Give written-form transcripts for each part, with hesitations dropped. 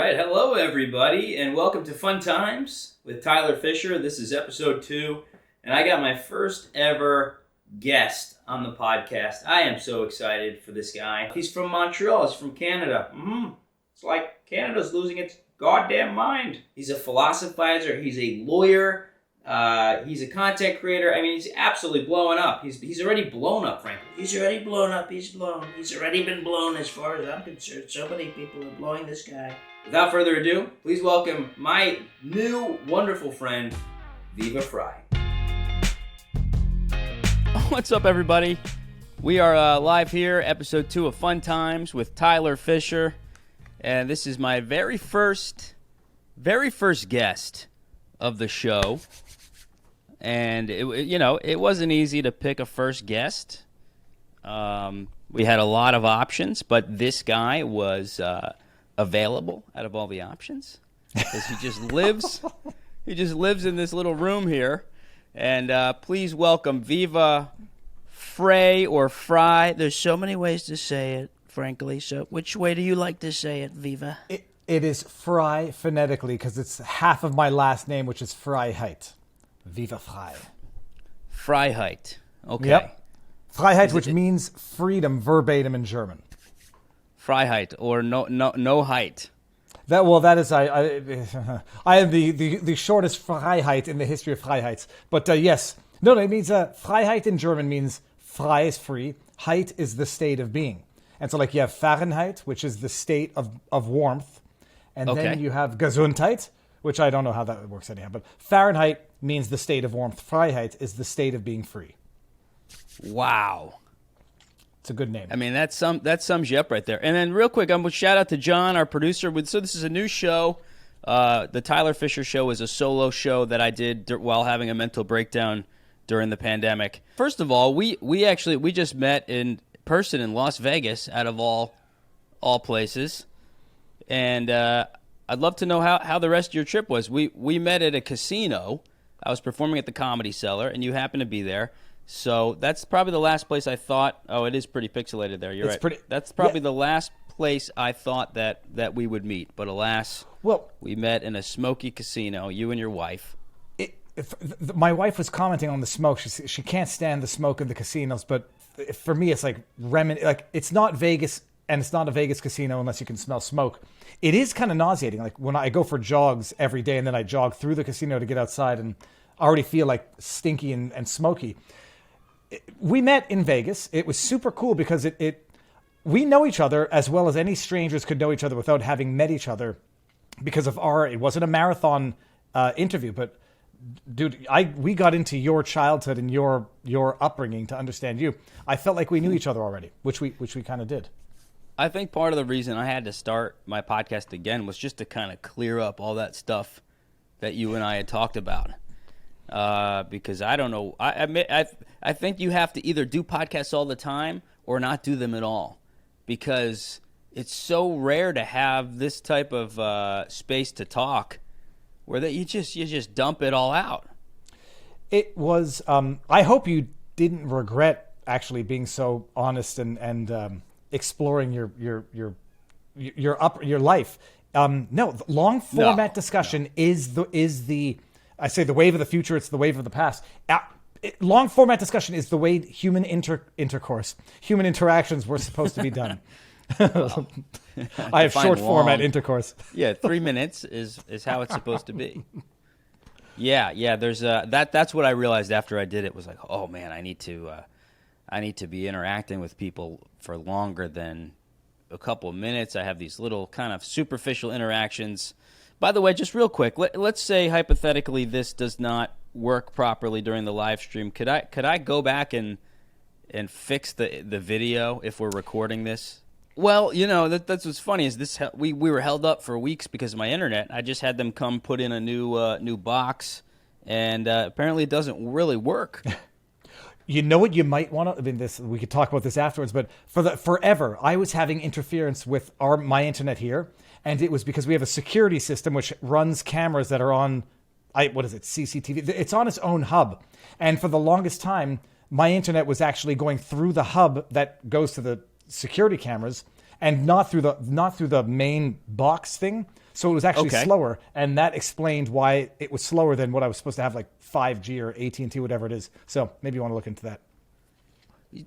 right, hello everybody, and welcome to Fun Times with Tyler Fischer. This is episode 2, and I got my first ever guest on the podcast. I am so excited for this guy. He's from Montreal. He's from Canada. It's like Canada's losing its goddamn mind. He's a philosophizer. He's a lawyer. He's a content creator. I mean, he's absolutely blowing up. He's already blown up, frankly. He's already blown up. He's blown. He's already been blown as far as I'm concerned. So many people are blowing this guy. Without further ado, please welcome my new wonderful friend, Viva Frei. What's up, everybody? We are live here, episode 2 of Fun Times with Tyler Fischer. And this is my very first guest of the show. And, it wasn't easy to pick a first guest. We had a lot of options, but this guy was available out of all the options. Because he just lives in this little room here. And please welcome Viva Frei or Frei. There's so many ways to say it, frankly. So which way do you like to say it, Viva? It is Frei phonetically because it's half of my last name, which is Freiheit. Viva Frei. Freiheit. Okay. Yep. Freiheit, which means freedom, verbatim in German. Freiheit or no height. That is I am the shortest Freiheit in the history of Freiheits. But yes, it means Freiheit in German means frei is free, Heit is the state of being, and so like you have Fahrenheit, which is the state of warmth, and then you have Gesundheit, which I don't know how that works anyhow. But Fahrenheit means the state of warmth. Freiheit is the state of being free. Wow. It's a good name. I mean, that sums you up right there. And then real quick, I'm going to shout out to John, our producer. So this is a new show. The Tyler Fischer Show is a solo show that I did while having a mental breakdown during the pandemic. First of all, we just met in person in Las Vegas, out of all places. And I'd love to know how the rest of your trip was. We met at a casino. I was performing at the Comedy Cellar, and you happened to be there. So that's probably the last place I thought. Oh, it is pretty pixelated there. You're right. That's probably the last place I thought that we would meet. But alas, we met in a smoky casino. You and your wife. My wife was commenting on the smoke. She can't stand the smoke in the casinos. But for me, it's like it's not Vegas, and it's not a Vegas casino unless you can smell smoke. It is kind of nauseating. Like when I go for jogs every day, and then I jog through the casino to get outside, and I already feel like stinky and smoky. We met in Vegas. It was super cool because we know each other as well as any strangers could know each other without having met each other because of it wasn't a marathon interview, but dude, we got into your childhood and your upbringing to understand you. I felt like we knew each other already, which we kind of did. I think part of the reason I had to start my podcast again was just to kind of clear up all that stuff that you and I had talked about. Because I don't know. I think you have to either do podcasts all the time or not do them at all, because it's so rare to have this type of space to talk, where that you just dump it all out. It was. I hope you didn't regret actually being so honest and exploring your life. No, long format discussion is the. I say the wave of the future, it's the wave of the past. Long format discussion is the way human intercourse, human interactions were supposed to be done. I have short format intercourse. Yeah, 3 minutes is how it's supposed to be. Yeah. There's that's what I realized after I did it, was like, oh man, I need to be interacting with people for longer than a couple of minutes. I have these little kind of superficial interactions. By the way, just real quick, let's say hypothetically this does not work properly during the live stream. Could I go back and fix the video if we're recording this? Well, that's what's funny is this. We were held up for weeks because of my internet. I just had them come put in a new box, and apparently it doesn't really work. You know what you might want to. I mean, we could talk about this afterwards, but forever I was having interference with my internet here. And it was because we have a security system which runs cameras that are on, CCTV? It's on its own hub. And for the longest time, my internet was actually going through the hub that goes to the security cameras, and not through the main box thing. So it was actually slower, and that explained why it was slower than what I was supposed to have, like 5G or AT&T, whatever it is. So maybe you want to look into that.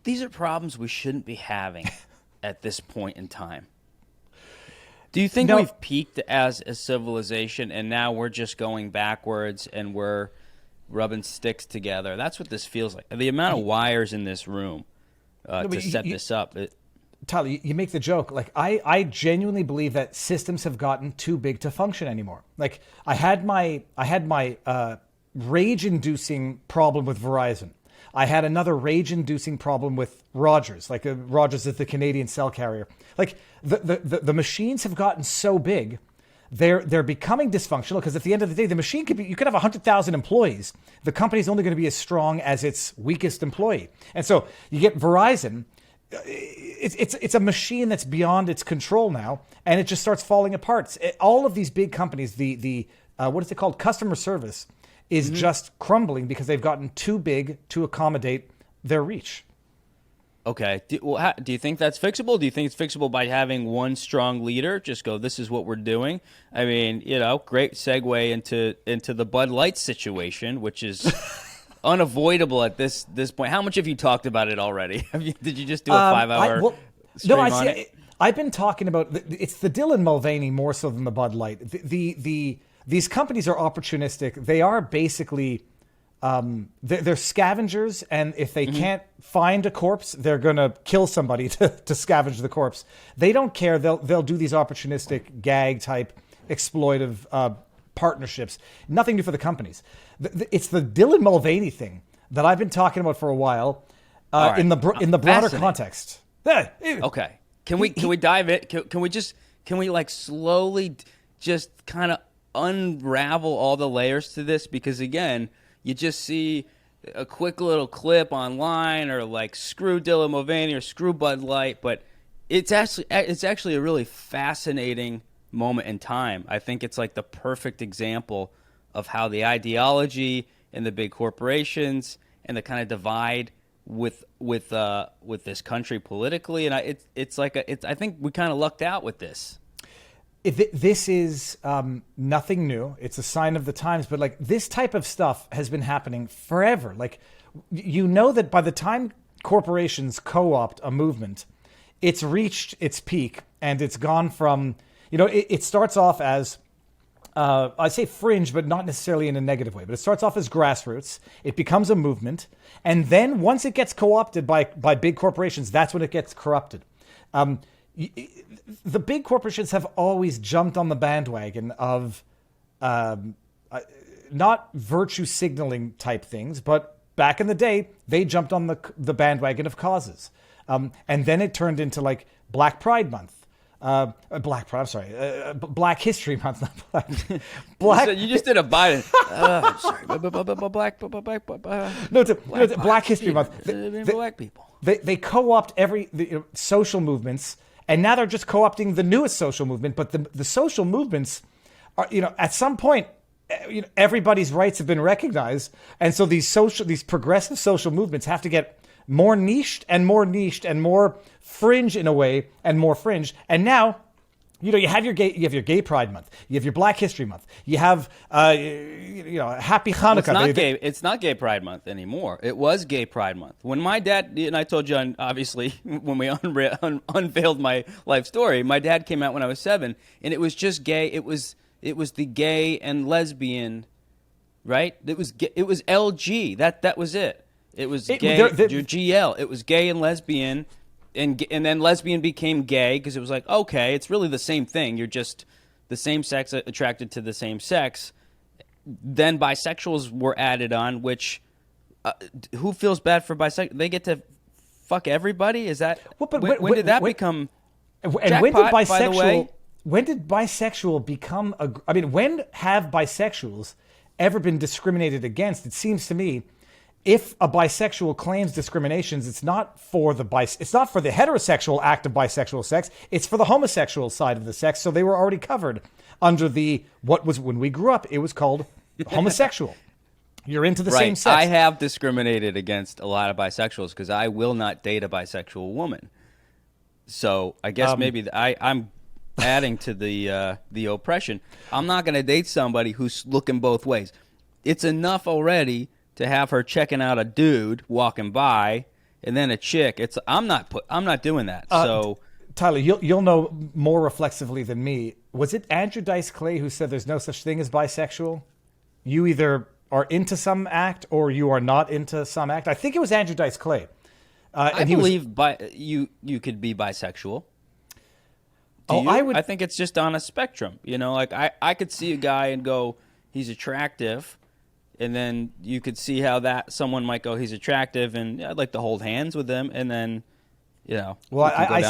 These are problems we shouldn't be having at this point in time. Do you think we've peaked as a civilization and now we're just going backwards and we're rubbing sticks together? That's what this feels like. The amount of wires in this room to set this up. Tyler, you make the joke. Like, I genuinely believe that systems have gotten too big to function anymore. Like, I had my rage-inducing problem with Verizon. I had another rage-inducing problem with Rogers. Like, Rogers is the Canadian cell carrier. Like, the machines have gotten so big, they're becoming dysfunctional, because at the end of the day, the machine you could have 100,000 employees. The company's only going to be as strong as its weakest employee. And so you get Verizon. It's a machine that's beyond its control now, and it just starts falling apart. All of these big companies, the what is it called? Customer service is just crumbling because they've gotten too big to accommodate their reach. Okay. Do you think that's fixable? Do you think it's fixable by having one strong leader? Just go, this is what we're doing. I mean, great segue into the Bud Light situation, which is unavoidable at this point. How much have you talked about it already? Did you just do a 5-hour stream on it? I've been talking about it's the Dylan Mulvaney more so than the Bud Light. These companies are opportunistic. They are basically they're scavengers, and if they can't find a corpse, they're gonna kill somebody to scavenge the corpse. They don't care. They'll do these opportunistic gag type exploitive partnerships. Nothing new for the companies. It's the Dylan Mulvaney thing that I've been talking about for a while in the broader context. Okay. Can we dive in? Can we like slowly just kind of unravel all the layers to this? Because again, you just see a quick little clip online, or like screw Dylan Mulvaney or screw Bud Light, but it's actually a really fascinating moment in time. I think it's like the perfect example of how the ideology and the big corporations and the kind of divide with this country politically, and I think we kind of lucked out with this. This is nothing new. It's a sign of the times, but like this type of stuff has been happening forever. Like, that by the time corporations co-opt a movement, it's reached its peak, and it's gone from, it starts off as, I'd say fringe, but not necessarily in a negative way, but it starts off as grassroots. It becomes a movement. And then once it gets co-opted by big corporations, that's when it gets corrupted. The big corporations have always jumped on the bandwagon of not virtue signaling type things, but back in the day, they jumped on the bandwagon of causes. And then it turned into like Black Pride Month. Black History Month, not Black. You just did a Biden. Sorry, Black History Month. Black people. They co-opt social movements, and now they're just co-opting the newest social movement. But the social movements are, at some point, everybody's rights have been recognized, and so these progressive social movements have to get more niched and more niched and more fringe in a way, and more fringe. And now, you have your Gay Pride Month, you have your Black History Month, you have Happy Hanukkah. It's not Gay Pride Month anymore. It was Gay Pride Month when my dad, and I told you, obviously, when we unveiled my life story, my dad came out when I was 7, and it was just gay. It was the gay and lesbian, right? It was LG. That was it. It was gay, GL. It was gay and lesbian, and then lesbian became gay because it was like, okay, it's really the same thing. You're just the same sex attracted to the same sex. Then bisexuals were added on, which who feels bad for bisexual? They get to fuck everybody? Is that when did that become? And jackpot, when did bisexual? By the way? When did bisexual become when have bisexuals ever been discriminated against? It seems to me, if a bisexual claims discriminations, it's not for the heterosexual act of bisexual sex, it's for the homosexual side of the sex. So they were already covered under when we grew up, it was called homosexual. You're into the same sex. I have discriminated against a lot of bisexuals because I will not date a bisexual woman. So I guess maybe I'm adding to the oppression. I'm not going to date somebody who's looking both ways. It's enough already to have her checking out a dude walking by and then a chick. I'm not doing that. So Tyler, you'll know more reflexively than me. Was it Andrew Dice Clay who said there's no such thing as bisexual? You either are into some act or you are not into some act. I think it was Andrew Dice Clay. I believe you could be bisexual. I think it's just on a spectrum. Like I could see a guy and go, he's attractive, and then you could see how that someone might go, he's attractive, and I'd like to hold hands with him, and then, Well, I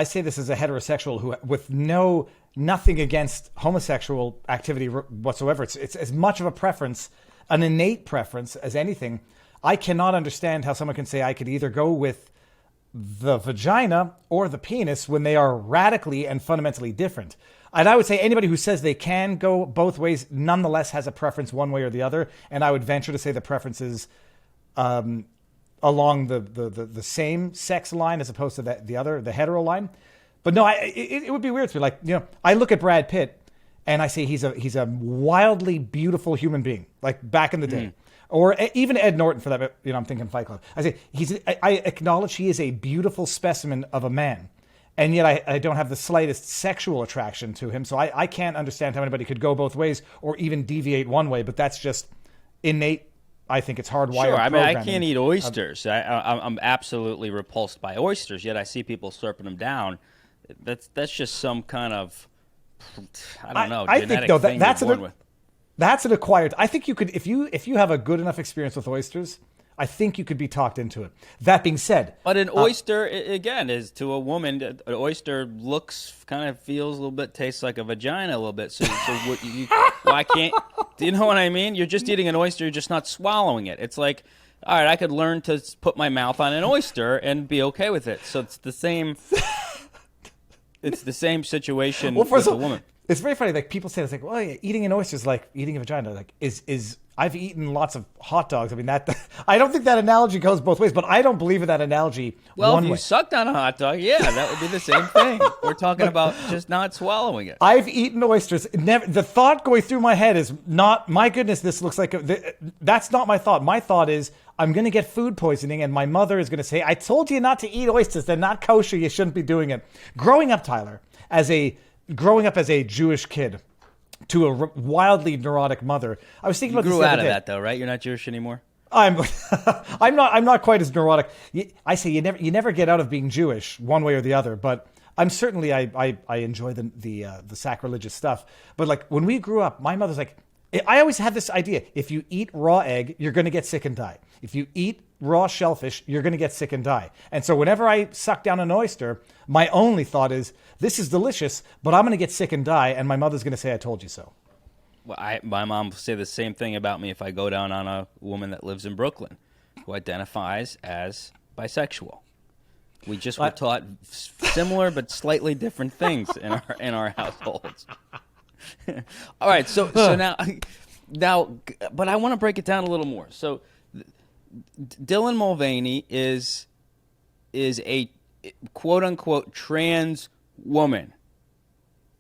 say this as a heterosexual who, with nothing against homosexual activity whatsoever. It's as much of a preference, an innate preference as anything. I cannot understand how someone can say I could either go with the vagina or the penis when they are radically and fundamentally different. And I would say anybody who says they can go both ways nonetheless has a preference one way or the other. And I would venture to say the preference is along the same sex line as opposed to the hetero line. But no, it would be weird to me. Like, I look at Brad Pitt and I say he's a wildly beautiful human being, like back in the day. Or even Ed Norton, for that, I'm thinking Fight Club. I say I acknowledge he is a beautiful specimen of a man, and yet I don't have the slightest sexual attraction to him. So I can't understand how anybody could go both ways or even deviate one way. But that's just innate. I think it's hardwired. Sure, I mean, I can't eat oysters. I'm absolutely repulsed by oysters. Yet I see people slurping them down. That's just some kind of, I don't know, genetic thing you're born with. That's an acquired. I think you could, if you have a good enough experience with oysters, I think you could be talked into it. That being said, but an oyster again is to a woman. An oyster kind of feels a little bit, tastes like a vagina a little bit. So why can't? Do you know what I mean? You're just eating an oyster, you're just not swallowing it. It's like, all right, I could learn to put my mouth on an oyster and be okay with it. So it's the same. It's the same situation with a woman. It's very funny. Like people say, it's like, well, yeah, eating an oyster is like eating a vagina. Like is I've eaten lots of hot dogs. I mean I don't think that analogy goes both ways, but I don't believe in that analogy. Well, if you sucked on a hot dog, yeah, that would be the same thing. We're talking about just not swallowing it. I've eaten oysters. The thought going through my head is not, my goodness, this looks like that's not my thought. My thought is I'm going to get food poisoning, and my mother is going to say, I told you not to eat oysters. They're not kosher. You shouldn't be doing it. Growing up, Tyler, as a Jewish kid to a wildly neurotic mother, I was thinking about this the other day. You grew out of that, though, right? You're not Jewish anymore. I'm not quite as neurotic. I say you never get out of being Jewish one way or the other, but I'm certainly I enjoy the sacrilegious stuff. But like when we grew up, my mother's like, I always had this idea: if you eat raw egg, you're going to get sick and die. If you eat raw shellfish, you're going to get sick and die. And so whenever I suck down an oyster, my only thought is, this is delicious, but I'm going to get sick and die, and my mother's going to say, I told you so. Well, my mom will say the same thing about me if I go down on a woman that lives in Brooklyn who identifies as bisexual. We just were taught similar but slightly different things in our households. All right, so now, but I want to break it down a little more. So Dylan Mulvaney is a quote unquote trans woman.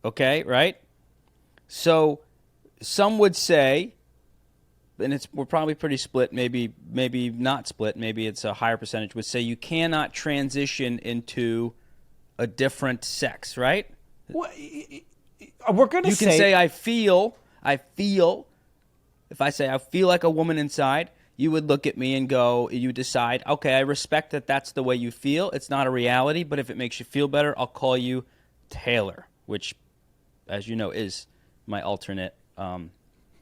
Okay, right? So some would say, and we're probably pretty split, maybe not split, maybe it's a higher percentage, would say you cannot transition into a different sex, right? Well, we're going to say... You can say, I feel, if I say I feel like a woman inside, you would look at me and go, you decide, okay, I respect that that's the way you feel. It's not a reality, but if it makes you feel better, I'll call you Taylor, which, as you know, is my alternate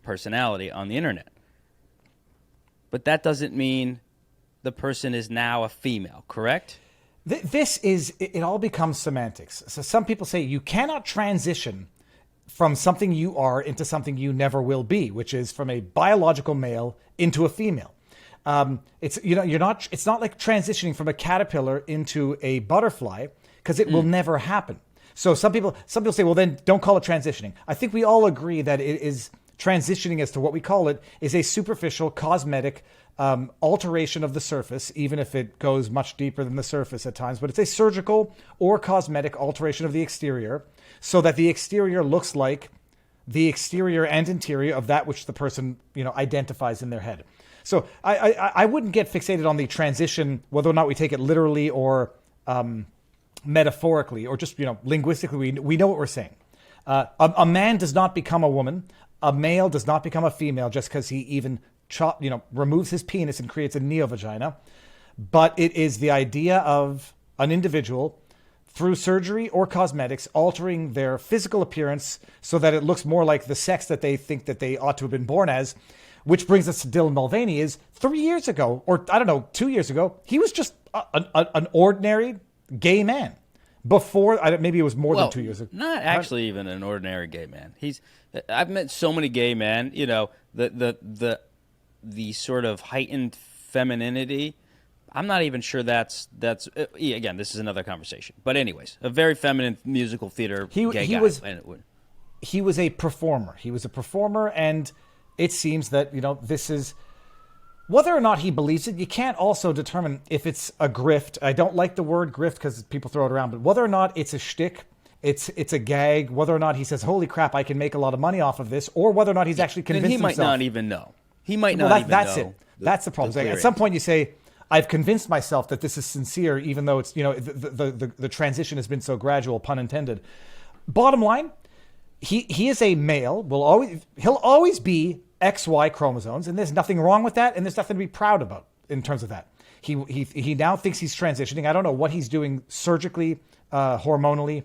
personality on the internet. But that doesn't mean the person is now a female, correct? It all becomes semantics. So some people say you cannot transition from something you are into something you never will be, which is from a biological male into a female. It's not like transitioning from a caterpillar into a butterfly, because it will never happen. So some people say, well, then don't call it transitioning. I think we all agree that it is transitioning, as to what we call it, is a superficial, cosmetic alteration of the surface, even if it goes much deeper than the surface at times, but it's a surgical or cosmetic alteration of the exterior so that the exterior looks like the exterior and interior of that which the person, identifies in their head. So I wouldn't get fixated on the transition, whether or not we take it literally or metaphorically or just, linguistically. We know what we're saying. A man does not become a woman. A male does not become a female just because he even removes his penis and creates a neovagina. But it is the idea of an individual through surgery or cosmetics altering their physical appearance so that it looks more like the sex that they think that they ought to have been born as. Which brings us to Dylan Mulvaney. Is 3 years ago, or I don't know, 2 years ago, he was just an ordinary gay man. Before, maybe it was more than 2 years ago. Not actually even an ordinary gay man. I've met so many gay men. The sort of heightened femininity. I'm not even sure that's again. This is another conversation. But anyways, a very feminine musical theater gay guy. He was a performer. He was a performer, and it seems that this is. Whether or not he believes it, you can't also determine if it's a grift. I don't like the word grift because people throw it around, but whether or not it's a shtick, it's a gag, whether or not he says, holy crap, I can make a lot of money off of this, or whether or not he's actually convinced himself. He might not even know. He might not even know. That's it. That's the problem. At some point you say, I've convinced myself that this is sincere, even though it's, the transition has been so gradual, pun intended. Bottom line, he is a male, he'll always be XY chromosomes, and there's nothing wrong with that, and there's nothing to be proud about in terms of that. He now thinks he's transitioning. I don't know what he's doing surgically, hormonally,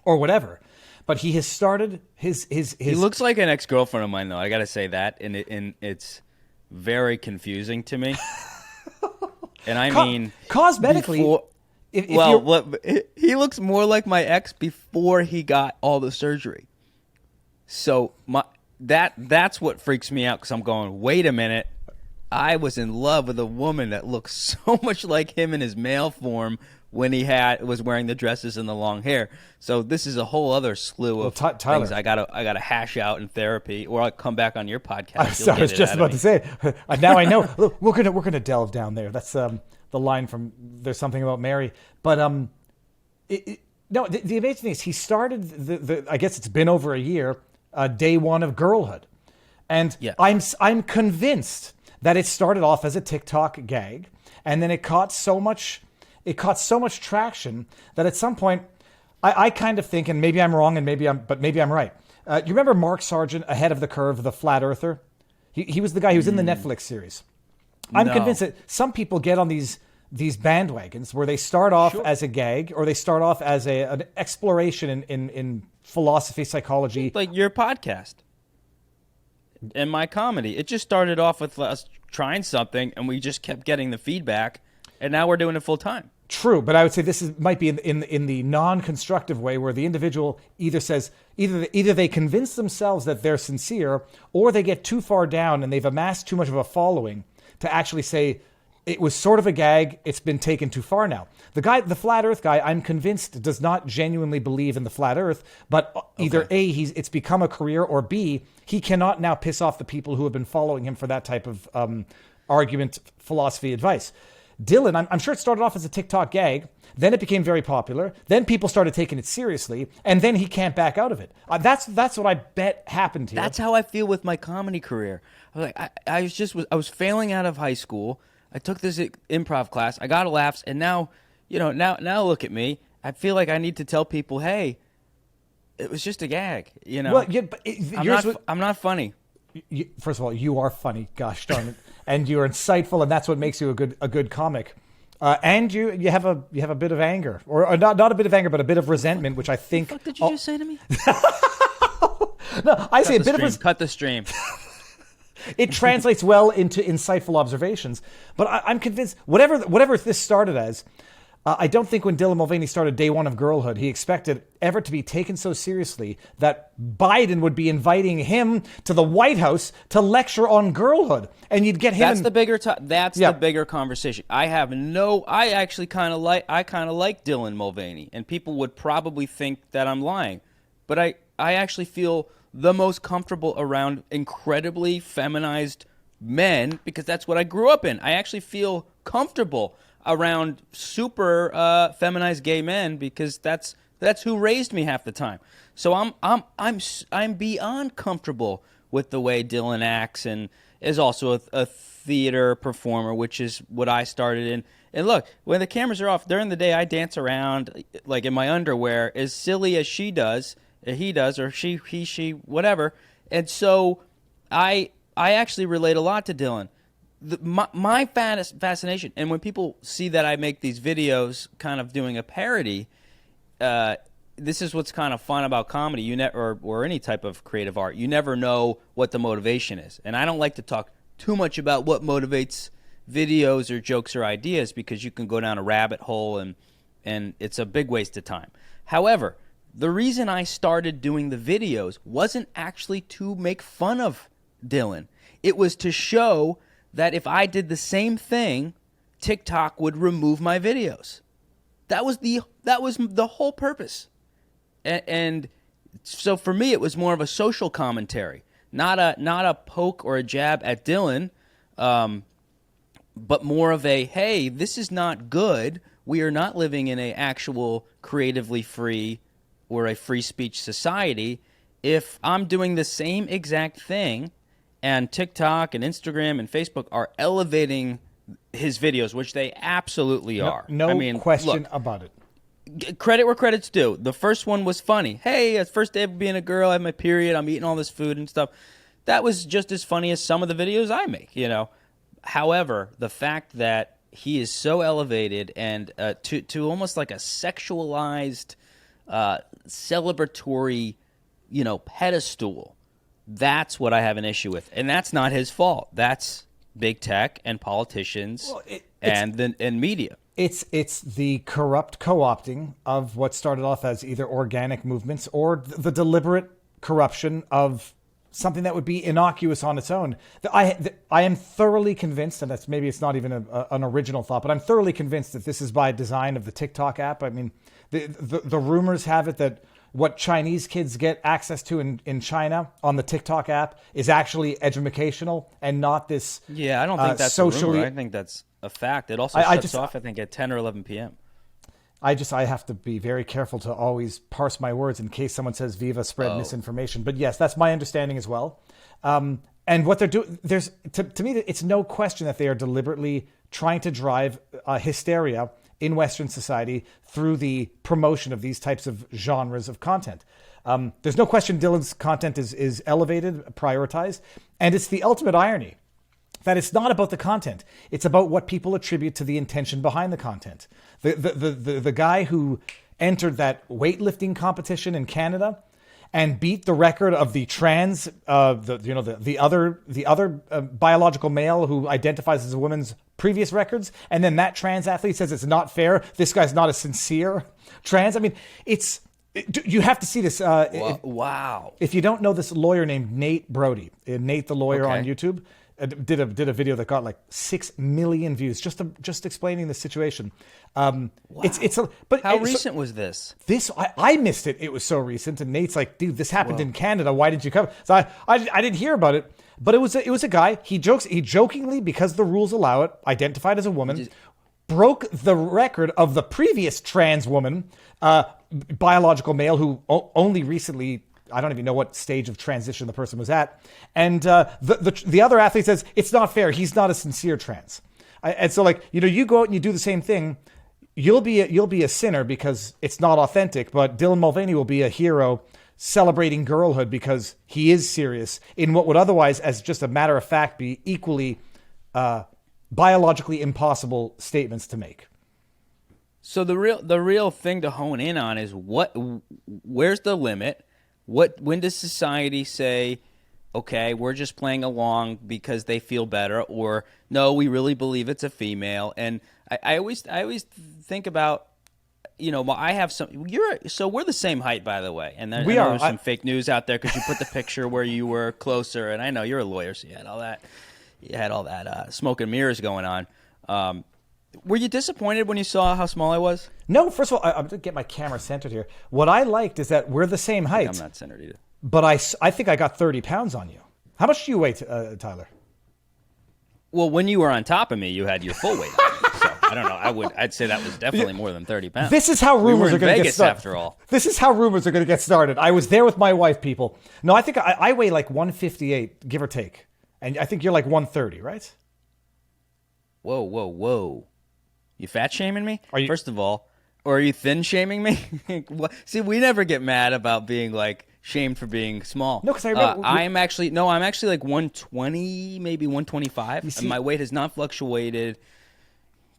or whatever, but he has started his. He looks like an ex-girlfriend of mine, though. I got to say that, and it's very confusing to me. And I mean, cosmetically, he looks more like my ex before he got all the surgery. So that's what freaks me out, because I'm going, wait a minute, I was in love with a woman that looks so much like him in his male form when he was wearing the dresses and the long hair. So this is a whole other slew of things I gotta hash out in therapy, or I'll come back on your podcast. I was just about to say. Now I know. Look, we're gonna delve down there. That's the line from "There's Something About Mary." But no, the amazing thing is he started the I guess it's been over a year. Day one of girlhood, and yeah. I'm convinced that it started off as a TikTok gag, and then it caught so much traction that at some point I kind of think, and maybe I'm wrong, and maybe I'm right. You remember Mark Sargent, Ahead of the Curve, the flat earther? He was the guy who was in the Netflix series. I'm convinced that some people get on these bandwagons where they start off as a gag, or they start off as an exploration in philosophy, psychology. Like your podcast and my comedy. It just started off with us trying something, and we just kept getting the feedback, and now we're doing it full time. True, but I would say this might be in the non-constructive way, where the individual either says either they convince themselves that they're sincere, or they get too far down and they've amassed too much of a following to actually say, it was sort of a gag, it's been taken too far now. The flat earth guy, I'm convinced, does not genuinely believe in the flat earth, but either A, it's become a career, or B, he cannot now piss off the people who have been following him for that type of argument, philosophy, advice. Dylan, I'm sure it started off as a TikTok gag, then it became very popular, then people started taking it seriously, and then he can't back out of it. That's what I bet happened here. That's how I feel with my comedy career. I was like, I was failing out of high school. I took this improv class. I got laughs, and now look at me. I feel like I need to tell people, hey, it was just a gag. Well, yeah, but I'm not funny. First of all, you are funny. Gosh darn it, and you're insightful, and that's what makes you a good comic. And you have a bit of anger, or not a bit of anger, but a bit of resentment, which I think. What the fuck did you just say to me? No, I say a bit of cut the stream. It translates well into insightful observations, but I'm convinced whatever this started as, I don't think when Dylan Mulvaney started day one of girlhood, he expected ever to be taken so seriously that Biden would be inviting him to the White House to lecture on girlhood, and you'd get him. That's the bigger conversation. I actually kind of like Dylan Mulvaney, and people would probably think that I'm lying, but I actually feel the most comfortable around incredibly feminized men because that's what I grew up in. I actually feel comfortable around super feminized gay men because that's who raised me half the time. So I'm beyond comfortable with the way Dylan acts and is also a theater performer, which is what I started in. And look, when the cameras are off during the day, I dance around like in my underwear, as silly as he does, or she, whatever. And so I actually relate a lot to Dylan. My fascination, and when people see that I make these videos kind of doing a parody, this is what's kind of fun about comedy, or any type of creative art. You never know what the motivation is. And I don't like to talk too much about what motivates videos or jokes or ideas because you can go down a rabbit hole and it's a big waste of time. However, the reason I started doing the videos wasn't actually to make fun of Dylan. It was to show that if I did the same thing, TikTok would remove my videos. That was the whole purpose. And so for me, it was more of a social commentary, not a poke or a jab at Dylan, but more of a, hey, this is not good. We are not living in an actual creatively free or a free speech society. If I'm doing the same exact thing and TikTok and Instagram and Facebook are elevating his videos, which they absolutely are. No question about it. Credit where credit's due. The first one was funny. Hey, it's first day of being a girl. I have my period. I'm eating all this food and stuff. That was just as funny as some of the videos I make, However, the fact that he is so elevated and to almost like a sexualized, celebratory, pedestal, that's what I have an issue with. And that's not his fault. That's big tech and politicians and media. It's the corrupt co-opting of what started off as either organic movements or the deliberate corruption of something that would be innocuous on its own. I am thoroughly convinced, and it's not even an original thought, but I'm thoroughly convinced that this is by design of the TikTok app. I mean, the rumors have it that what Chinese kids get access to in China on the TikTok app is actually educational and not this. Yeah, I don't think that's socially. A rumor. I think that's a fact. It also shuts off, I think, at 10 or 11 p.m. I have to be very careful to always parse my words in case someone says Viva spread misinformation. But yes, that's my understanding as well. And what they're doing, to me, it's no question that they are deliberately trying to drive hysteria in Western society through the promotion of these types of genres of content. There's no question Dylan's content is elevated, prioritized, and it's the ultimate irony that it's not about the content. It's about what people attribute to the intention behind the content. The guy who entered that weightlifting competition in Canada and beat the record of the trans, the other biological male who identifies as a woman's previous records, and then that trans athlete says it's not fair. This guy's not a sincere trans. I mean, you have to see this. Wow! If you don't know this lawyer named Nate Brody, Nate the lawyer on YouTube, did a video that got like 6 million views just explaining the situation. Wow. But how recent was this? I missed it. It was so recent, and Nate's like, dude, this happened in Canada. Why did you come? So I didn't hear about it, but it was a guy. He jokingly, because the rules allow it, identified as a woman, broke the record of the previous trans woman, biological male who only recently. I don't even know what stage of transition the person was at. And the other athlete says, it's not fair. He's not a sincere trans. And so you go out and you do the same thing. You'll be a sinner because it's not authentic, but Dylan Mulvaney will be a hero celebrating girlhood because he is serious in what would otherwise, as just a matter of fact, be equally biologically impossible statements to make. So the real thing to hone in on is where's the limit? When does society say, okay, we're just playing along because they feel better, or no, we really believe it's a female? And I always think about, I have some. We're the same height, by the way, and there's some fake news out there because you put the picture where you were closer, and I know you're a lawyer, so you had all that smoke and mirrors going on. Were you disappointed when you saw how small I was? No, first of all, I'm going to get my camera centered here. What I liked is that we're the same height. I'm not centered either. But I think I got 30 pounds on you. How much do you weigh, Tyler? Well, when you were on top of me, you had your full weight on me. So I don't know. I'd say that was definitely more than 30 pounds. This is how rumors are going to get started. After all. This is how rumors are going to get started. I was there with my wife, people. No, I think I weigh like 158, give or take. And I think you're like 130, right? Whoa. You fat shaming me? Are you, First of all, or are you thin shaming me? See, we never get mad about being like shamed for being small. No, because I remember I'm actually like 120, maybe 125. And my weight has not fluctuated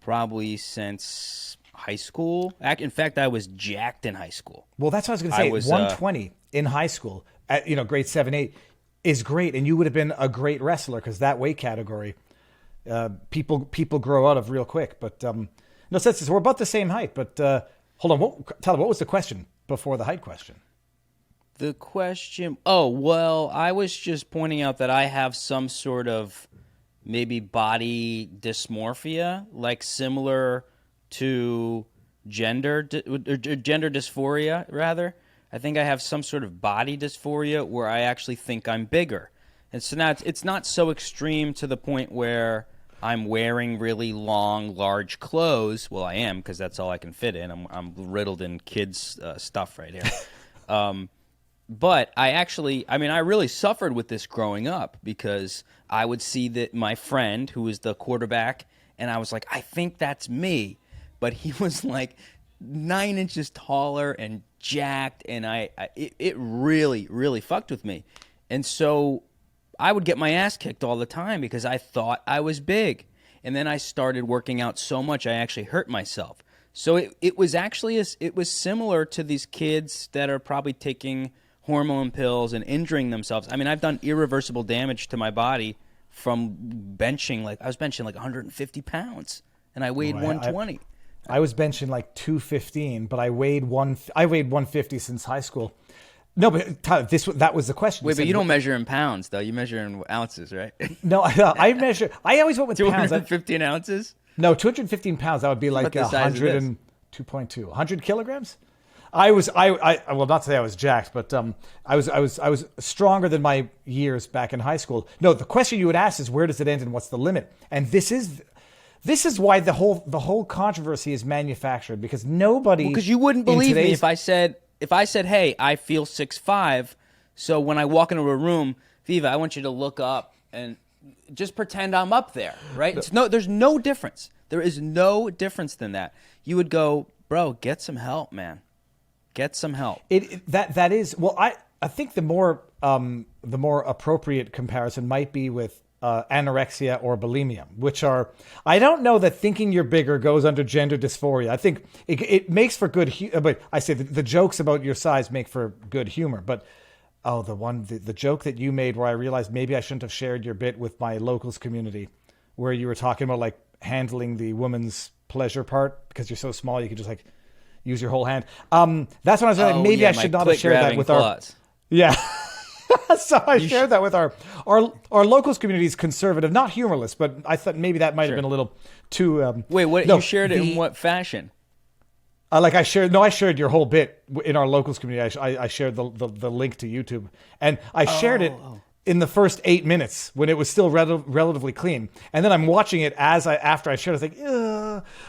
probably since high school. In fact, I was jacked in high school. Well, that's what I was going to say. 120 in high school, at grade 7, 8, is great, and you would have been a great wrestler because that weight category, people grow out of real quick. But no sense. We're about the same height. But hold on, Tyler, what was the question before the height question? The question. Oh, well, I was just pointing out that I have some sort of maybe body dysmorphia, like similar to gender dysphoria, rather. I think I have some sort of body dysphoria where I actually think I'm bigger. And so now it's not so extreme to the point where I'm wearing really long, large clothes. Well, I am, because that's all I can fit in. I'm riddled in kids' stuff right here. But I really suffered with this growing up because I would see that my friend, who was the quarterback, and I was like, I think that's me. But he was like 9 inches taller and jacked, and it really, really fucked with me. And so I would get my ass kicked all the time because I thought I was big. And then I started working out so much I actually hurt myself. So it was actually it was similar to these kids that are probably taking hormone pills and injuring themselves. I mean, I've done irreversible damage to my body from benching. I was benching like 150 pounds, and I weighed 120. I was benching like 215, but I weighed 150 since high school. No, but Tyler, that was the question. Wait, but you don't measure in pounds, though. You measure in ounces, right? No, I measure. I always went with pounds. 215 ounces? No, 215 pounds. That would be like 102.2. 100 kilograms. I will not say I was jacked, but I was stronger than my years back in high school. No, the question you would ask is where does it end and what's the limit? And this is why the whole controversy is manufactured, because nobody. Because you wouldn't believe me if I said, hey, I feel 6'5", so when I walk into a room, Viva, I want you to look up and just pretend I'm up there, right? There's no difference. There is no difference than that. You would go, bro, get some help, man. Get some help. That is, well, I think the more appropriate comparison might be with anorexia or bulimia, which are, I don't know that thinking you're bigger goes under gender dysphoria. I think it makes for good, but I say the jokes about your size make for good humor. But the joke that you made where I realized maybe I shouldn't have shared your bit with my locals community, where you were talking about like handling the woman's pleasure part because you're so small you could just like use your whole hand. That's when I was like, maybe I should not have shared that with claws. Yeah. So I shared that with our locals community is conservative, not humorless, but I thought maybe that might have been a little too. Wait, what? No, you shared it in what fashion? I shared your whole bit in our locals community. I shared the link to YouTube, and I shared it in the first 8 minutes when it was still relatively clean, and then I'm watching it after I shared. I was like,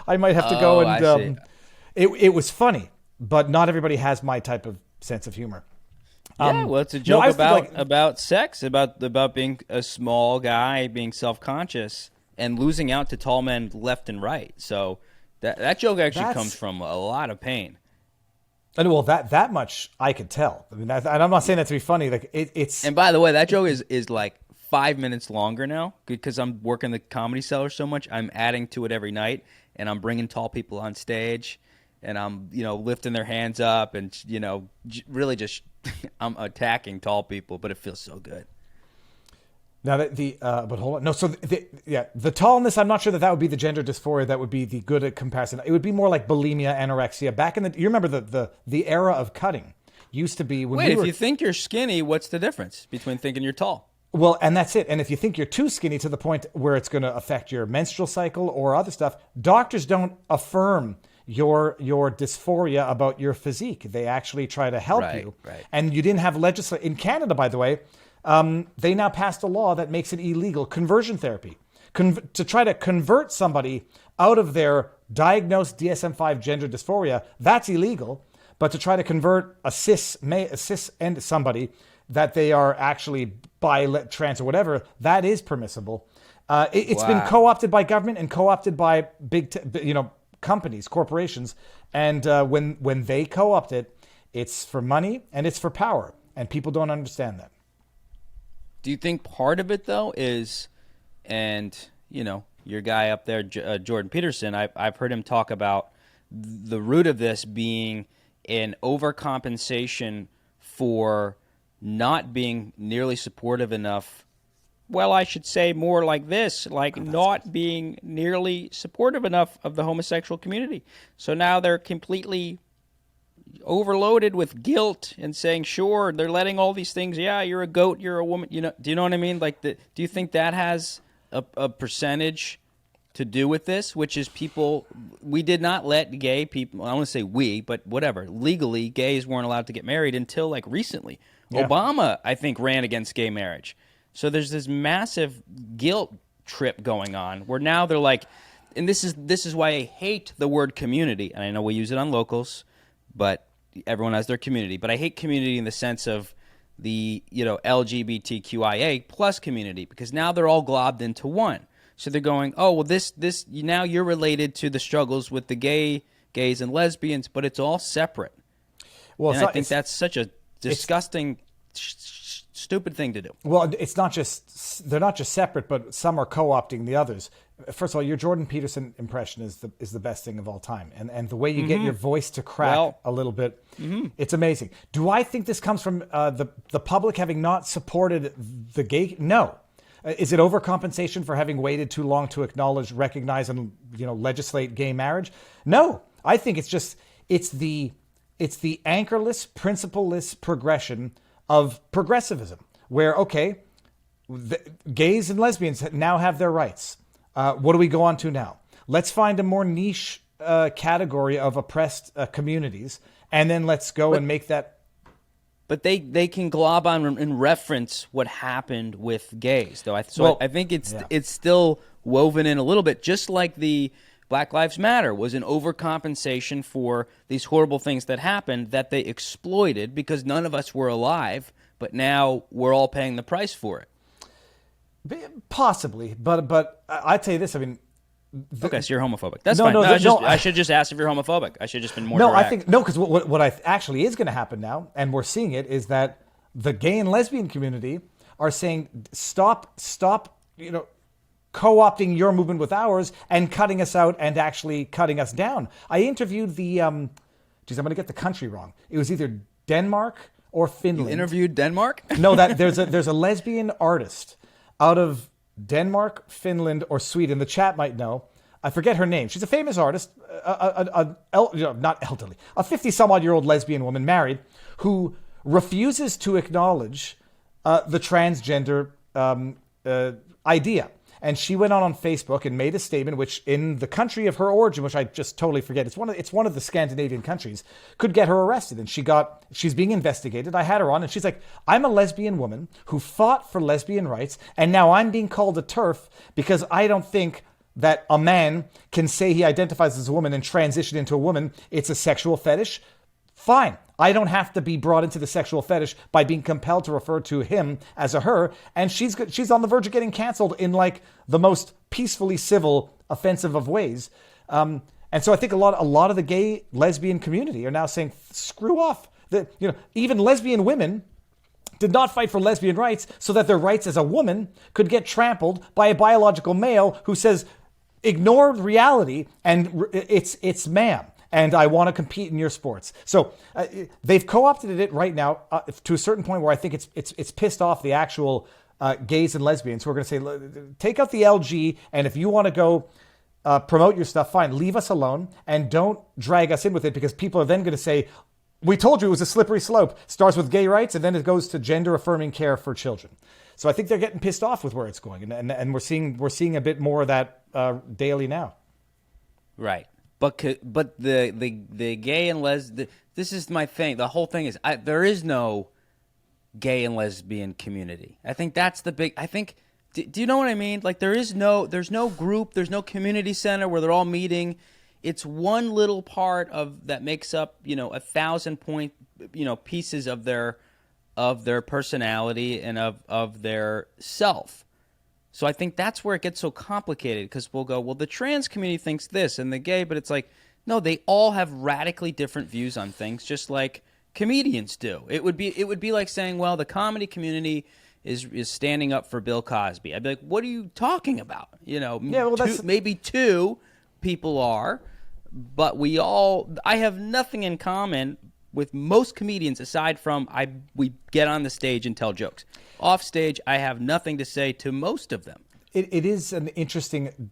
I might have to go and. It was funny, but not everybody has my type of sense of humor. Yeah, well, it's a joke about sex, about being a small guy, being self-conscious, and losing out to tall men left and right. So that joke actually comes from a lot of pain. And well, that much I could tell. I mean, and I'm not saying that to be funny. Like it's. And by the way, that joke is like 5 minutes longer now because I'm working the Comedy Cellar so much. I'm adding to it every night, and I'm bringing tall people on stage. And I'm, lifting their hands up and, really just I'm attacking tall people, but it feels so good. But hold on. No, so the tallness, I'm not sure that would be the gender dysphoria. That would be the good comparison. It would be more like bulimia, anorexia. Back in you remember the era of cutting used to be when if you think you're skinny, what's the difference between thinking you're tall? Well, and that's it. And if you think you're too skinny to the point where it's going to affect your menstrual cycle or other stuff, doctors don't affirm your dysphoria about your physique. They actually try to help you. Right. And you didn't have legislation. In Canada, by the way, they now passed a law that makes it illegal, conversion therapy. To try to convert somebody out of their diagnosed DSM-5 gender dysphoria, that's illegal. But to try to convert a cis and somebody that they are actually bi, trans, or whatever, that is permissible. It's been co-opted by government and co-opted by big, companies, corporations, and when they co-opt it, it's for money and it's for power, and people don't understand that. Do you think part of it though is, and your guy up there, Jordan Peterson, I've heard him talk about the root of this being an overcompensation for not being nearly supportive enough. Well, I should say more like this, not being nearly supportive enough of the homosexual community. So now they're completely overloaded with guilt and saying, sure, they're letting all these things. Yeah, you're a goat, you're a woman. Do you know what I mean? Do you think that has a percentage to do with this, which is we did not let gay people, I don't want to say we, but whatever, legally, gays weren't allowed to get married until recently. Yeah. Obama, I think, ran against gay marriage. So there's this massive guilt trip going on where now they're like, and this is why I hate the word community, and I know we use it on locals, but everyone has their community. But I hate community in the sense of the LGBTQIA plus community, because now they're all globbed into one. So they're going, oh, well, this now you're related to the struggles with the gays and lesbians, but it's all separate. Well, and I think that's such a disgusting, stupid thing to do. Well, they're not just separate, but some are co-opting the others. First of all, your Jordan Peterson impression is the best thing of all time, and the way you get your voice to crack a little bit, it's amazing. Do I think this comes from the public having not supported the gay? No. Is it overcompensation for having waited too long to acknowledge, recognize, and legislate gay marriage? No, I think it's the anchorless, principleless progression of progressivism, where gays and lesbians now have their rights. What do we go on to now? Let's find a more niche category of oppressed communities, and then let's go and make that. But they can glob on and reference what happened with gays, though. I think it's still woven in a little bit, just like the Black Lives Matter was an overcompensation for these horrible things that happened that they exploited because none of us were alive, but now we're all paying the price for it. Possibly, but I tell you this. I mean, okay, so you're homophobic. That's fine. I should just ask if you're homophobic. I should just been more direct. I think because what actually is going to happen now, and we're seeing it, is that the gay and lesbian community are saying stop, co-opting your movement with ours and cutting us out and actually cutting us down. I interviewed I'm going to get the country wrong. It was either Denmark or Finland. You interviewed Denmark? No, there's a lesbian artist out of Denmark, Finland, or Sweden. The chat might know. I forget her name. She's a famous artist, not elderly, a 50-some-odd-year-old lesbian woman married who refuses to acknowledge the transgender idea. And she went on Facebook and made a statement, which in the country of her origin, which I just totally forget, it's one of the Scandinavian countries, could get her arrested. And she's being investigated. I had her on, and she's like, I'm a lesbian woman who fought for lesbian rights, and now I'm being called a TERF because I don't think that a man can say he identifies as a woman and transition into a woman. It's a sexual fetish. Fine. I don't have to be brought into the sexual fetish by being compelled to refer to him as a her. And she's on the verge of getting canceled in the most peacefully civil, offensive of ways. And so I think a lot of the gay lesbian community are now saying, screw off. Even lesbian women did not fight for lesbian rights so that their rights as a woman could get trampled by a biological male who says, ignore reality and it's ma'am. And I want to compete in your sports. So they've co-opted it right now to a certain point where I think it's pissed off the actual gays and lesbians who are going to say, take out the LG, and if you want to go promote your stuff, fine, leave us alone and don't drag us in with it, because people are then going to say, we told you it was a slippery slope. Starts with gay rights and then it goes to gender-affirming care for children. So I think they're getting pissed off with where it's going, and we're seeing a bit more of that daily now. Right. But the gay and this is my thing. The whole thing is there is no gay and lesbian community. I think that's the big. I think Do you know what I mean? Like there's no group, there's no community center where they're all meeting. It's one little part of that makes up 1,000 point pieces of their personality and of their self. So I think that's where it gets so complicated, because we'll go, well, the trans community thinks this and the gay, but it's like, no, they all have radically different views on things, just like comedians do. It would be like saying, well, the comedy community is standing up for Bill Cosby. I'd be like, what are you talking about? Maybe two people are, but I have nothing in common with most comedians aside from we get on the stage and tell jokes. Off stage, I have nothing to say to most of them. It is an interesting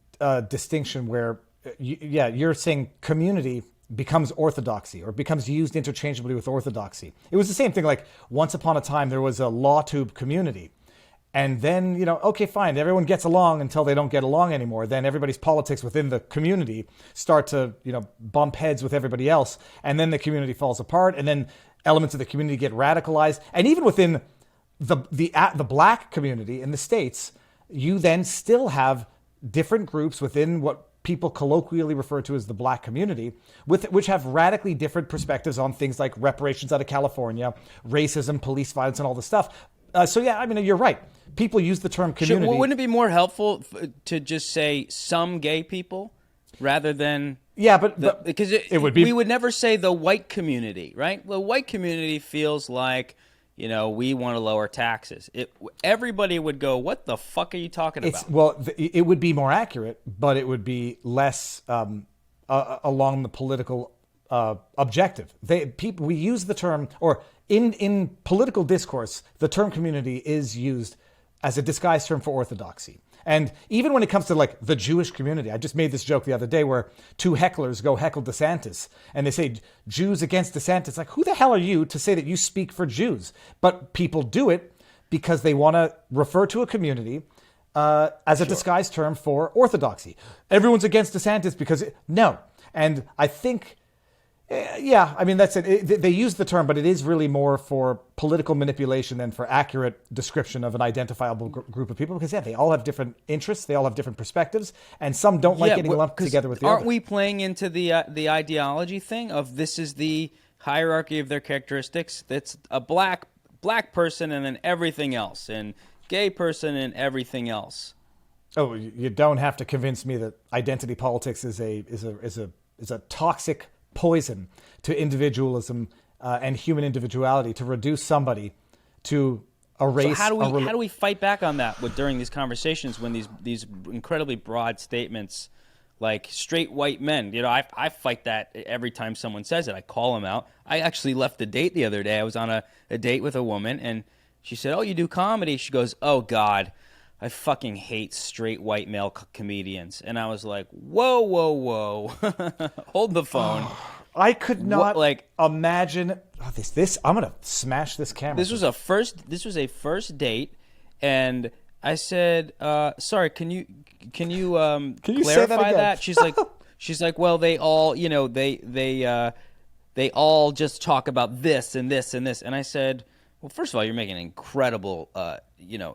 distinction where, you're saying community becomes orthodoxy or becomes used interchangeably with orthodoxy. It was the same thing. Like once upon a time, there was a law tube community. And then, okay, fine, everyone gets along until they don't get along anymore. Then everybody's politics within the community start to, bump heads with everybody else. And then the community falls apart. And then elements of the community get radicalized. And even within the black community in the States, you then still have different groups within what people colloquially refer to as the black community, which have radically different perspectives on things like reparations out of California, racism, police violence, and all this stuff. You're right. People use the term community. Wouldn't it be more helpful to just say some gay people rather than... Yeah, because it would be... We would never say the white community, right? The white community feels like, we want to lower taxes. Everybody would go, what the fuck are you talking about? It would be more accurate, but it would be less along the political objective. We use the term, or in political discourse, the term community is used as a disguised term for orthodoxy. And even when it comes to like the Jewish community, I just made this joke the other day where two hecklers go heckle DeSantis and they say Jews against DeSantis. Like, who the hell are you to say that you speak for Jews? But people do it because they want to refer to a community as a disguised term for orthodoxy. Everyone's against DeSantis because no. And I think, that's it. They use the term, but it is really more for political manipulation than for accurate description of an identifiable group of people. Because they all have different interests, they all have different perspectives, and some don't like getting lumped together with the other. Aren't we playing into the ideology thing of this is the hierarchy of their characteristics? That's a black person and then everything else, and gay person and everything else. Oh, you don't have to convince me that identity politics is a toxic poison to individualism and human individuality, to reduce somebody to a race. So how do we fight back on that during these conversations when these incredibly broad statements like straight white men? I fight that every time someone says it. I call them out. I actually left a date the other day. I was on a date with a woman and she said, "Oh, you do comedy?" She goes, "Oh God, I fucking hate straight white male comedians." And I was like, whoa. Hold the phone. I could not imagine this. I'm going to smash this camera. This was a first date. And I said, sorry, can you clarify that? She's like, well, they all, they all just talk about this and this and this. And I said, well, first of all, you're making an incredible,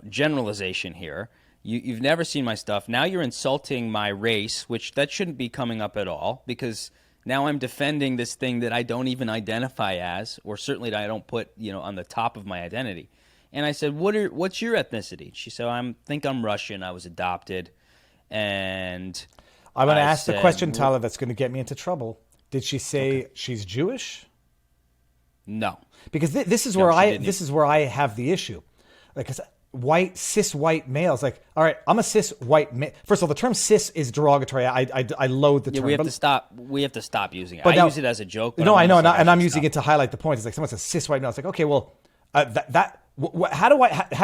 generalization here. You've never seen my stuff. Now you're insulting my race, which that shouldn't be coming up at all, because now I'm defending this thing that I don't even identify as, or certainly that I don't put, on the top of my identity. And I said, what's your ethnicity? She said, I think I'm Russian. I was adopted. And I'm going to ask the question, Tyler, that's going to get me into trouble. Did she say she's Jewish? No, because this is where I have the issue. Like cis white males. Like, all right, I'm a cis white male. First of all, the term cis is derogatory. I loathe the term. We have to stop using it. I use it as a joke. No, I know, and I'm using it to highlight the point. It's like someone says cis white male. It's like, okay, well, how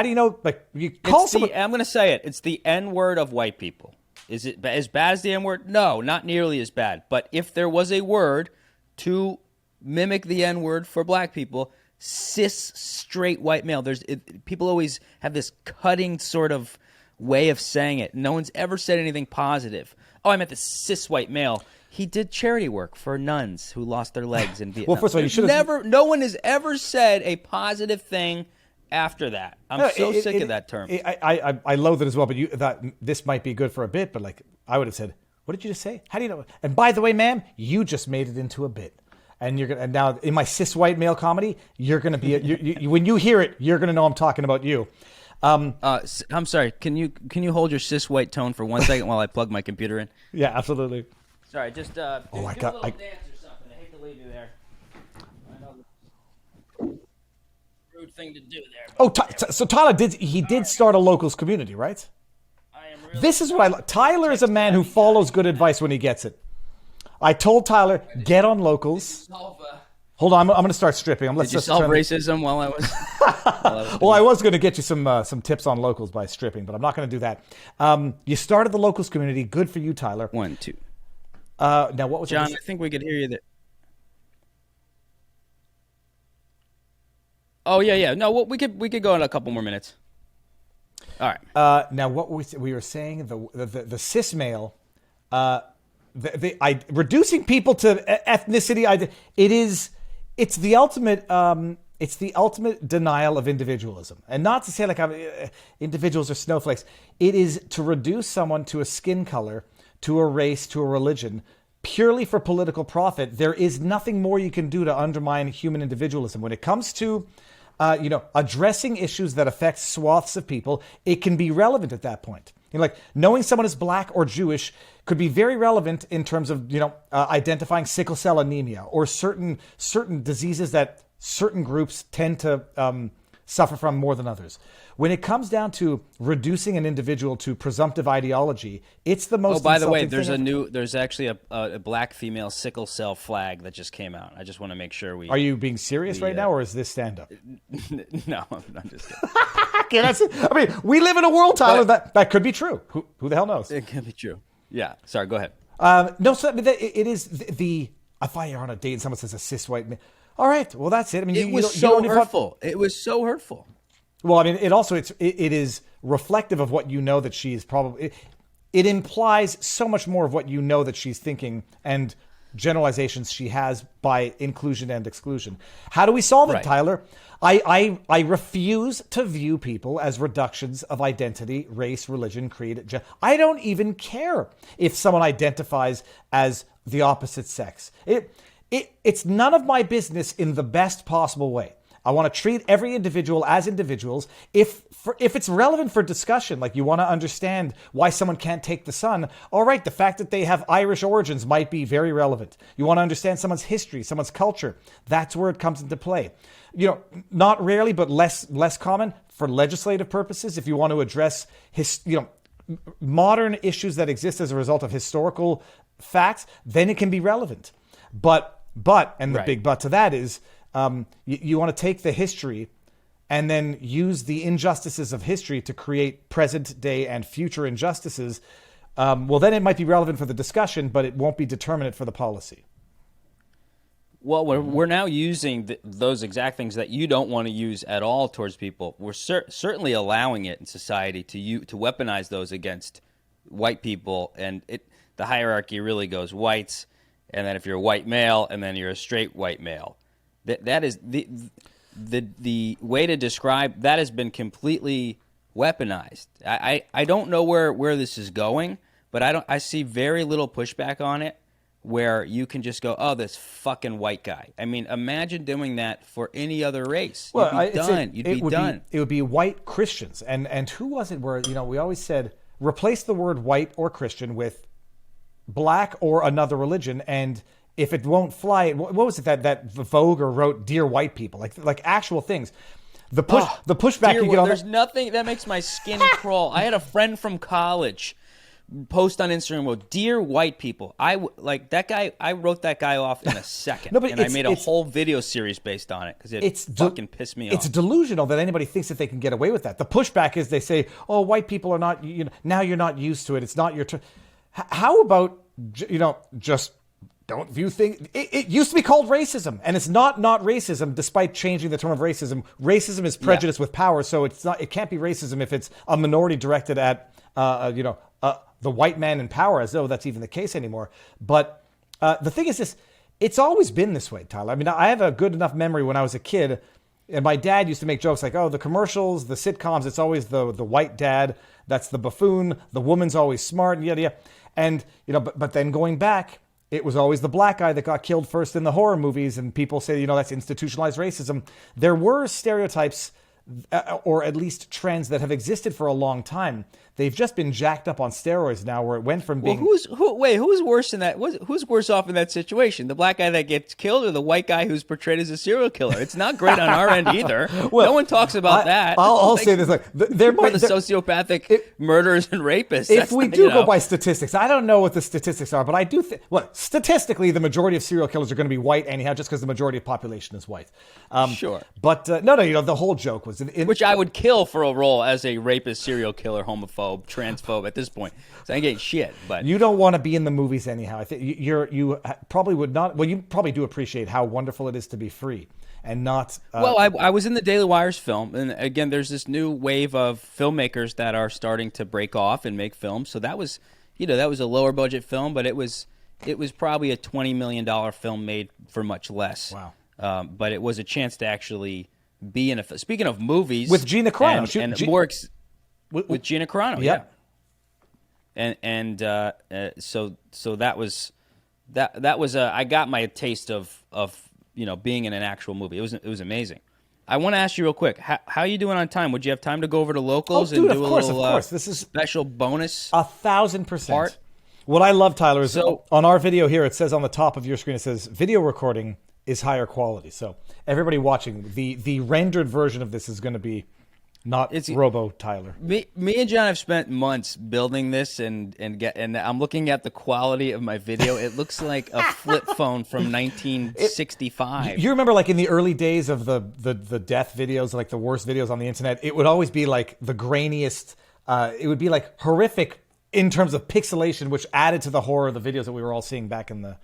do you know? Like, you call someone. I'm going to say it. It's the N word of white people. Is it as bad as the N word? No, not nearly as bad. But if there was a word to mimic the N word for black people, cis straight white male. People always have this cutting sort of way of saying it. No one's ever said anything positive. Oh, I meant the cis white male. He did charity work for nuns who lost their legs in Vietnam. Well, first of all, you should have no one has ever said a positive thing after that. I'm sick of that term. I loathe it as well, but this might be good for a bit, but like I would have said, what did you just say? How do you know? And by the way, ma'am, you just made it into a bit. And now in my cis white male comedy, you're gonna be when you hear it, you're gonna know I'm talking about you. I'm sorry. Can you hold your cis white tone for 1 second while I plug my computer in? Yeah, absolutely. Sorry, just do a little dance or something. I hate to leave you there. I know rude thing to do there. Oh, so Tyler did start a locals community, right? This is what I like. Tyler is a man who follows good advice when he gets it. I told Tyler, get on locals. Hold on, I'm going to start stripping. Did you solve racism while I was? Well, I was going to get you some tips on locals by stripping, but I'm not going to do that. You started the locals community. Good for you, Tyler. 1, 2. Now, what was John? I think we could hear you there. Oh yeah. No, we could go in a couple more minutes. All right. Now, what we were saying, the cis male, reducing people to ethnicity. It's the ultimate denial of individualism, and not to say like individuals are snowflakes. It is to reduce someone to a skin color, to a race, to a religion, purely for political profit. There is nothing more you can do to undermine human individualism when it comes to addressing issues that affect swaths of people. It can be relevant at that point. Like knowing someone is black or Jewish could be very relevant in terms of identifying sickle cell anemia or certain diseases that certain groups tend to suffer from more than others. When it comes down to reducing an individual to presumptive ideology, it's the most. Oh, by the way, there's actually a black female sickle cell flag that just came out. I just want to make sure we. Are you being serious right now, or is this stand up? No, I'm just kidding. Okay, we live in a world, Tyler, that could be true. Who the hell knows? It could be true. Yeah. Sorry. Go ahead. No, so it is the. If I are on a date and someone says a cis white man, all right, well that's it. I mean, it was so hurtful. It was so hurtful. Well, I mean, it is reflective of what you know that she's probably. It implies so much more of what you know that she's thinking and generalizations she has by inclusion and exclusion. How do we solve it, Tyler? I refuse to view people as reductions of identity, race, religion, creed. I don't even care if someone identifies as the opposite sex. It's none of my business in the best possible way. I want to treat every individual as individuals. If it's relevant for discussion, like you want to understand why someone can't take the sun, all right, the fact that they have Irish origins might be very relevant. You want to understand someone's history, someone's culture, that's where it comes into play. Not rarely, but less common for legislative purposes. If you want to address modern issues that exist as a result of historical facts, then it can be relevant. But the big but to that is, you want to take the history and then use the injustices of history to create present day and future injustices. Well, then it might be relevant for the discussion, but it won't be determinate for the policy. Well, we're now using those exact things that you don't want to use at all towards people. We're certainly allowing it in society to weaponize those against white people, and the hierarchy really goes whites, and then if you're a white male, and then you're a straight white male. That is the way to describe that has been completely weaponized. I don't know where this is going, but I see very little pushback on it where you can just go, oh, this fucking white guy. I mean, imagine doing that for any other race. You'd be done. It would be white Christians. And who was it where, we always said, replace the word white or Christian with black or another religion, and if it won't fly, what was it that Vogue wrote? Dear white people, like actual things. The pushback you get on. There's nothing that makes my skin crawl. I had a friend from college post on Instagram, well, dear white people. Like that guy. I wrote that guy off in a second, and I made a whole video series based on it because it fucking pissed me off. It's delusional that anybody thinks that they can get away with that. The pushback is they say, oh, white people are not. Now you're not used to it. It's not your turn. How about just don't view things. It used to be called racism, and it's not racism. Despite changing the term of racism, racism is prejudice with power. So it's not. It can't be racism if it's a minority directed at the white man in power, as though that's even the case anymore. But the thing is this: it's always been this way, Tyler. I mean, I have a good enough memory when I was a kid. And my dad used to make jokes like, oh, the commercials, the sitcoms, it's always the white dad. That's the buffoon. The woman's always smart and yada, yada. And, but then going back, it was always the black guy that got killed first in the horror movies. And people say, that's institutionalized racism. There were stereotypes or at least trends that have existed for a long time. They've just been jacked up on steroids now, where it went from being... Who's worse in that? Who's worse off in that situation? The black guy that gets killed or the white guy who's portrayed as a serial killer? It's not great on our end either. Well, no one talks about that. I'll say this: they're the sociopathic murderers and rapists. If we do go by statistics, I don't know what the statistics are, but I do think... Well, statistically, the majority of serial killers are going to be white anyhow, just because the majority of population is white. Sure. But no, the whole joke was... Which I would kill for a role as a rapist, serial killer, homophobe, transphobe at this point. So I ain't getting shit. But you don't want to be in the movies anyhow. I think you probably would not. Well, you probably do appreciate how wonderful it is to be free and not. Well, I was in the Daily Wire's film, and again, there's this new wave of filmmakers that are starting to break off and make films. So that was, that was a lower budget film, but it was probably a $20 million film made for much less. Wow. But it was a chance to actually be in a. Speaking of movies, with Gina Carano, with Gina Carano, yeah. And so that was I got my taste of being in an actual movie. It was amazing. I want to ask you real quick, how are you doing on time? Would you have time to go over to locals and do a little this is special bonus? 1,000%. Part? What I love, Tyler, is on our video here, it says on the top of your screen, it says video recording is higher quality. So everybody watching, the rendered version of this is going to be not Robo Tyler. Me and John have spent months building this, and I'm looking at the quality of my video. It looks like a flip phone from 1965. You remember, like in the early days of the death videos, like the worst videos on the internet, it would always be like the grainiest. It would be like horrific in terms of pixelation, which added to the horror of the videos that we were all seeing back in the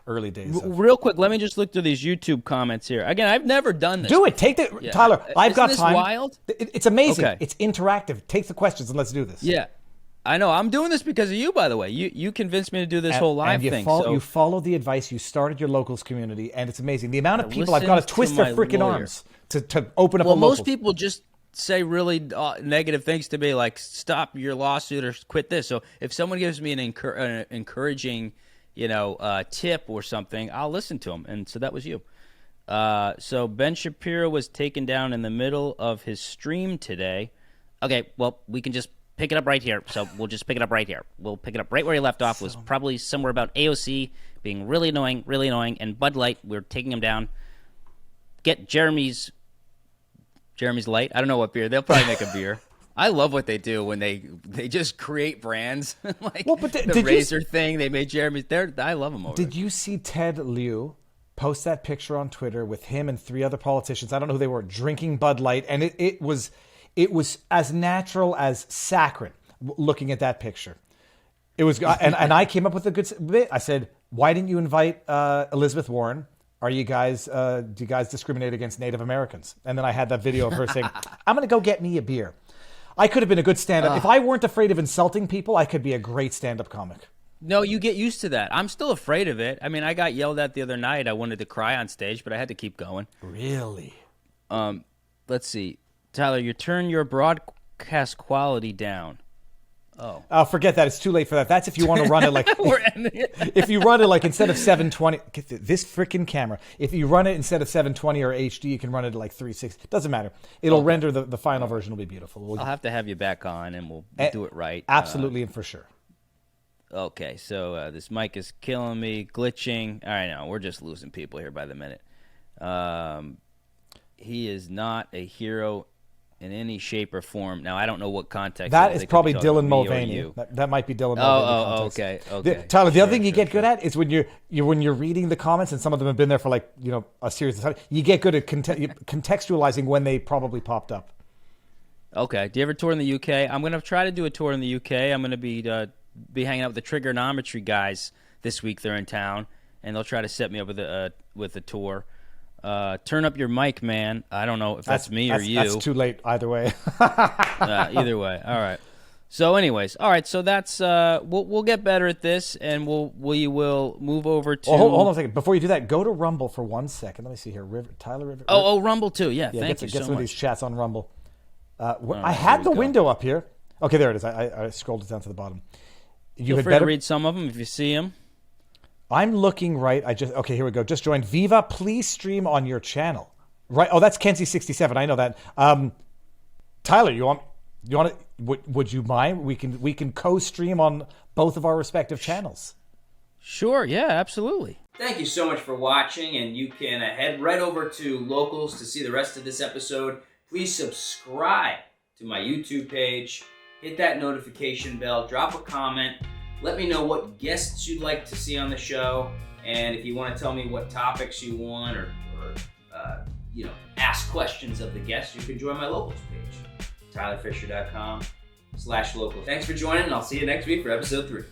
early days. Real quick, let me just look through these YouTube comments here. Again, I've never done this. Do it. Tyler, I've got this time. Wild? It's amazing. Okay. It's interactive. Take the questions and let's do this. Yeah. I know. I'm doing this because of you, by the way. You convinced me to do this whole live thing. You follow the advice. You started your locals community, and it's amazing. The amount of people I've got to twist their freaking arms to open up a locals. Most people just say really negative things to me, like stop your lawsuit or quit this. So if someone gives me an encouraging tip or something, I'll listen to them. And so that was you. So Ben Shapiro was taken down in the middle of his stream today. Okay, well, we can just pick it up right here. So we'll just pick it up right here. We'll pick it up right where he left off. Was probably somewhere about AOC being really annoying, and Bud Light. We're taking him down. Get Jeremy's Light. I don't know what beer. They'll probably make a beer. I love what they do when they just create brands. The Razor thing, they made Jeremy's. I love them over Did you see Ted Lieu post that picture on Twitter with him and 3 other politicians? I don't know who they were, drinking Bud Light. And it was as natural as saccharine looking at that picture. It was, and I came up with a good bit. I said, why didn't you invite Elizabeth Warren? Do you guys discriminate against Native Americans? And then I had that video of her saying, I'm going to go get me a beer. I could have been a good stand-up. If I weren't afraid of insulting people, I could be a great stand-up comic. No, you get used to that. I'm still afraid of it. I mean, I got yelled at the other night. I wanted to cry on stage, but I had to keep going. Really? Let's see. Tyler, you turn your broadcast quality down. Oh, forget that. It's too late for that. That's if you want to run it like... if you run it like instead of 720... This freaking camera. If you run it instead of 720 or HD, you can run it at like 360. Doesn't matter. It'll render the final version will be beautiful. I'll have to have you back on and we'll do it right. Absolutely and for sure. Okay, so this mic is killing me, glitching. All right, no, we're just losing people here by the minute. He is not a hero in any shape or form. Now, I don't know what context. That is probably Dylan Mulvaney. That might be Dylan Mulvaney. Okay. Tyler, the other thing you get good at is when you're reading the comments, and some of them have been there for a series of time. You get good at contextualizing when they probably popped up. Okay. Do you ever tour in the UK? I'm going to try to do a tour in the UK. I'm going to be hanging out with the trigonometry guys this week. They're in town, and they'll try to set me up with a tour. Turn up your mic, man. I don't know if that's me or you. That's too late either way. Either way. All right. So, anyways, all right. So that's we'll get better at this, and we will move over to. Oh, hold on a second. Before you do that, go to Rumble for 1 second. Let me see here. Tyler River. Oh, Rumble too. Yeah, yeah. Thank you Get so some much. of these chats on Rumble. I here had we the go. window up here. Okay, there it is. I scrolled it down to the bottom. Feel free to read some of them if you see them. I'm looking right. Okay, here we go. Just joined. Viva, please stream on your channel. Right. Oh, that's Kenzie67. I know that. Tyler, you want to? Would you mind? We can co-stream on both of our respective channels. Sure. Yeah. Absolutely. Thank you so much for watching, and you can head right over to Locals to see the rest of this episode. Please subscribe to my YouTube page. Hit that notification bell. Drop a comment. Let me know what guests you'd like to see on the show, and if you want to tell me what topics you want, or ask questions of the guests, you can join my Locals page, tylerfisher.com/local. Thanks for joining, and I'll see you next week for episode 3.